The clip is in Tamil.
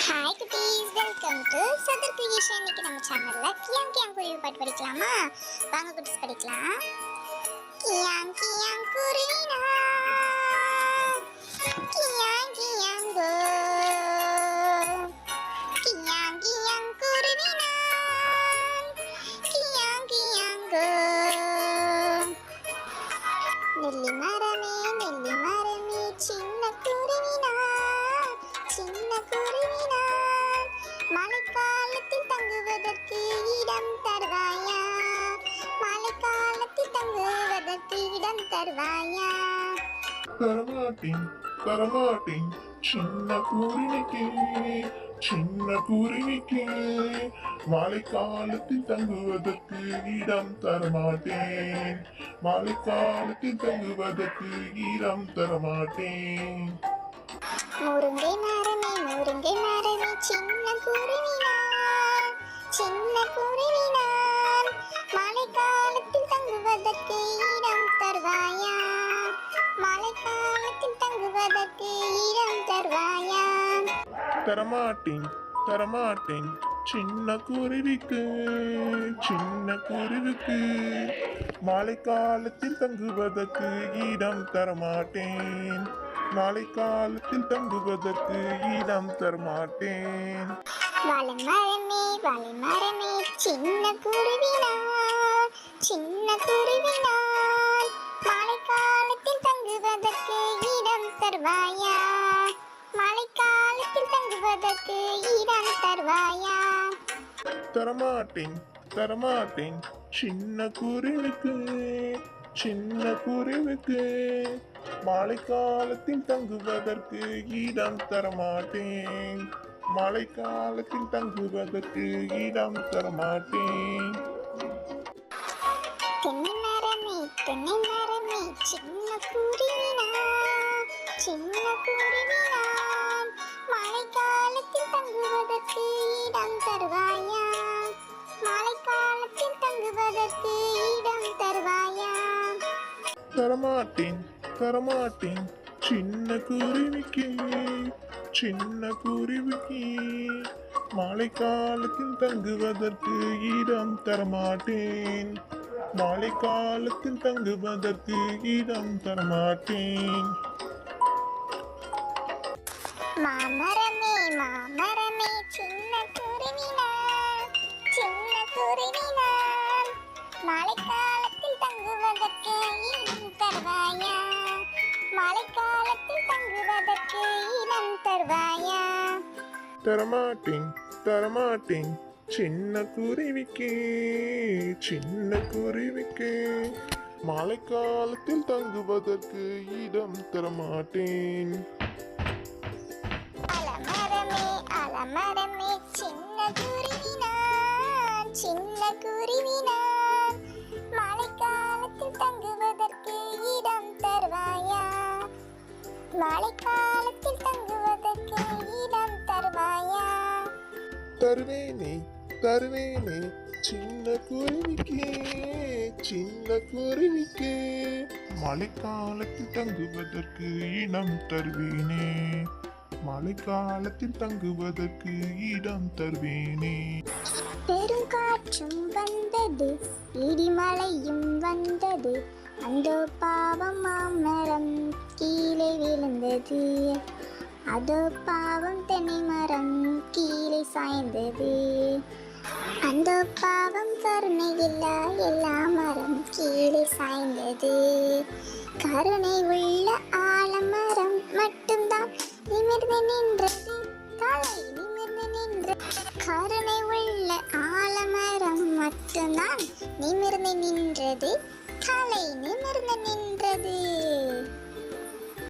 ஹாய் குட்டீஸ், வெல்கம் டு சதர் கிரியேஷன். இன்னைக்கு நம்ம சேனல்ல கியாங் கியாங் குருவி பாட்டு படிக்கலாமா? வாங்க குட்டீஸ் படிக்கலாம். கியாங் கியாங் குருவினா கியாங் கியாங் கோ, கியாங் கியாங் குருவினா கியாங் கியாங் கோ. நெல்லி மரமே சின்ன குருவினா சின்ன குருவினா, மழைக்காலத்தில் தங்குவதற்கு இடம் தருவாயா? மழைக்காலத்தில் தங்குவதற்கு இடம் தருவாயா? தரமாட்டேன் தரமாட்டேன் சின்ன குருவிக்கு மழைக்காலத்தில் தங்குவதற்கு இடம் தரமாட்டேன். மழைக்காலத்தில் தங்குவதற்கு இடம் தரமாட்டேன். முருங்கை மரமே சின்ன குருவினான் சின்ன குருவினான், மழைக்காலத்தில் தங்குவதற்கு இடம் தருவாயா? மழைக்காலத்தில் தங்குவதற்கு இடம் தருவாயா? தரமாட்டேன் தரமாட்டேன் சின்ன குருவிக்கு மழைக்காலத்தில் தங்குவதற்கு இடம் தரமாட்டேன். மழைக்காலத்தில் தங்குவதற்கு இடம் தரமாட்டேன். வாழை மரமே சின்ன குருவினான் சின்ன குருவினான், மழைக்காலத்தில் தங்குவதற்கு இடம் தருவாயா? மழைக்காலத்தில் தங்குவதற்கு இடம் தருவாயா? தரமாட்டேன் தரமாட்டேன் சின்ன குருவிக்கு மழைக்காலத்தில் தங்குவதற்கு இடம் தரமாட்டேன். மழைக்காலத்தில் தங்குவதற்கு இடம் தரமாட்டேன். தென்னை மரமே சின்ன குருவினான் சின்ன குருவினான், மழைக்காலத்தில் தங்குவதற்கு இடம் தருவாயா? மழைக்காலத்தில் தங்குவதற்கு இடம் தருவாயா? தரமாட்டேன் தரமாட்டேன் சின்ன குருவிக்கு மழைக்காலத்தில் தங்குவதற்கு இடம் தரமாட்டேன். மழைக்காலத்தில் தங்குவதற்கு இடம் தரமாட்டேன். மாமரமே சின்ன குருவினான், மழைக்காலத்தில் தங்குவதற்கு இடம் தருவாயா? மழைக்காலத்தில் தங்குவதற்கு இடம் தருவாயா? தரமாட்டேன் தரமாட்டேன் சின்ன குருவிக்கு மழைக்காலத்தில் தங்குவதற்கு இடம் தரமாட்டேன். அலமரமே சின்ன குருவினான், மழைக்காலத்தில் தங்குவதற்கு இடம் தருவாயா? மழைக்காலத்தில் தங்குவதற்கு இடம் தருவாயா? தருவேனே சின்ன குருவிக்கு மழைக்காலத்தில் தங்குவதற்கு இடம் தருவேனே. மழைக்காலத்தில் தங்குவதற்கு இடம் தருவேனே. பெருங்காற்றும் வந்தது, இடிமழையும் வந்தது, அந்த பாவம் மாமரம் கீழே விழுந்தது. அதோ பாவம் தென்னை மரம் கீழே சாய்ந்தது. அந்த பாவம் கருணை இல்லா எல்லா மரம் கீழே சாய்ந்தது. கருணை உள்ள ஆலமரம் மட்டும்தான் நிமிர்ந்து நின்றது, தலை நிமிர்ந்து நின்றது. கருணை உள்ள ஆலமரம் மட்டும்தான் நிமிர்ந்து நின்றது, தலை நிமிர்ந்து நின்றது.